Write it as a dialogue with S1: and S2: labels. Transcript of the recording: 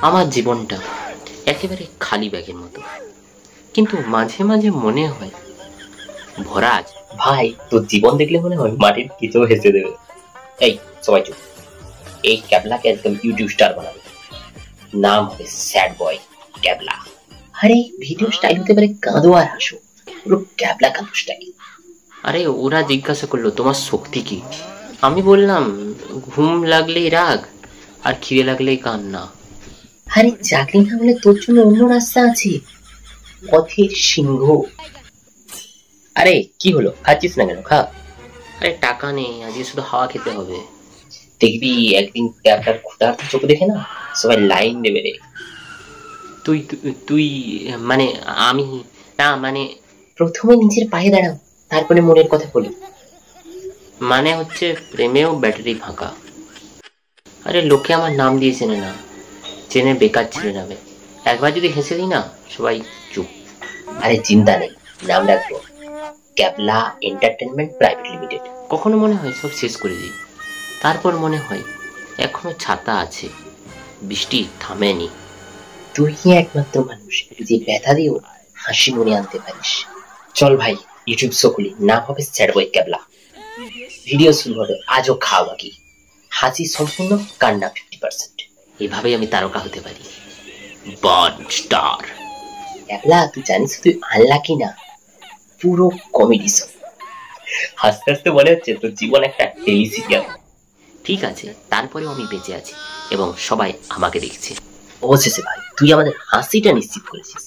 S1: আমার জীবনটা একেবারে খালি ব্যাগের মতো, কিন্তু মাঝে মাঝে মনে হয় ভরা আছে।
S2: ভাই তোর জীবন দেখলে মনে হয় মাটির কিছু হেসে দেবে। এই সবাই চুপ, এই ক্যাবলাকে একদম ইউটিউব স্টার বানাবে, নাম হবে স্যাড বয় ক্যাবলা। আরে ভিডিও স্টাইল হতে পারে কাঁদো আর হাসো, পুরো ক্যাবলা কাঁদো স্টাইল।
S1: আরে ওরা জিজ্ঞাসা করলো তোমার শক্তি কি, আমি বললাম ঘুম লাগলেই রাগ আর খিদে লাগলেই কান্না।
S2: আরে চাকরি না হলে তোর জন্য অন্য রাস্তা আছে, পথের সিংহ। আরে কি হলো, খাচ্ছিস না কেন? খা।
S1: আরে টাকা নেই, আজকে শুধু হাওয়া খেতে হবে।
S2: দেখবি একদিন ক্যাবলার ক্ষুধার্ত চোখ দেখে না সবাই লাইন দেবে রে।
S1: তুই তুই মানে আমি না, মানে
S2: প্রথমে নিজের পায়ে দাঁড়াও, তারপরে মনের কথা বলি।
S1: মানে হচ্ছে প্রেমেও ব্যাটারি ফাঁকা। আরে লোকে আমার নাম দিয়ে চেনে না, চেনে বেকার ছেলে নামে। একবার যদি হেসে দিই না, সবাই চুপ।
S2: আরে চিন্তা নেই, নাম রাখবো ক্যাবলা এন্টারটেনমেন্ট প্রাইভেট লিমিটেড।
S1: কখনো মনে হয় সব শেষ করে দিই, তারপর মনে হয় এখনো ছাতা আছে, বৃষ্টি থামেনি।
S2: তুই একমাত্র মানুষ যে ব্যথা দিয়েও হাসি মনে আনতে পারিস। চল ভাই ইউটিউব শো খুলি, নাম হবে স্যাড বয় ক্যাবলা। ভিডিও শুরু হবে আজও খাওয়া বাকি, হাসি সম্পূর্ণ, কান্না 50%।
S1: এভাবেই আমি তারকা হতে পারি, বর্ন স্টার।
S2: ক্যাবলা তুই জানিস তুই আনলাকি না, পুরো কমেডি শো। হাসতে হাসতে মনে হচ্ছে তোর জীবন একটা টেলি সিরিয়াল।
S1: ঠিক আছে, তারপরেও আমি বেঁচে আছি এবং সবাই আমাকে দেখছে।
S2: অবশেষে ভাই তুই আমাদের হাসিটা নিশ্চিত করেছিস।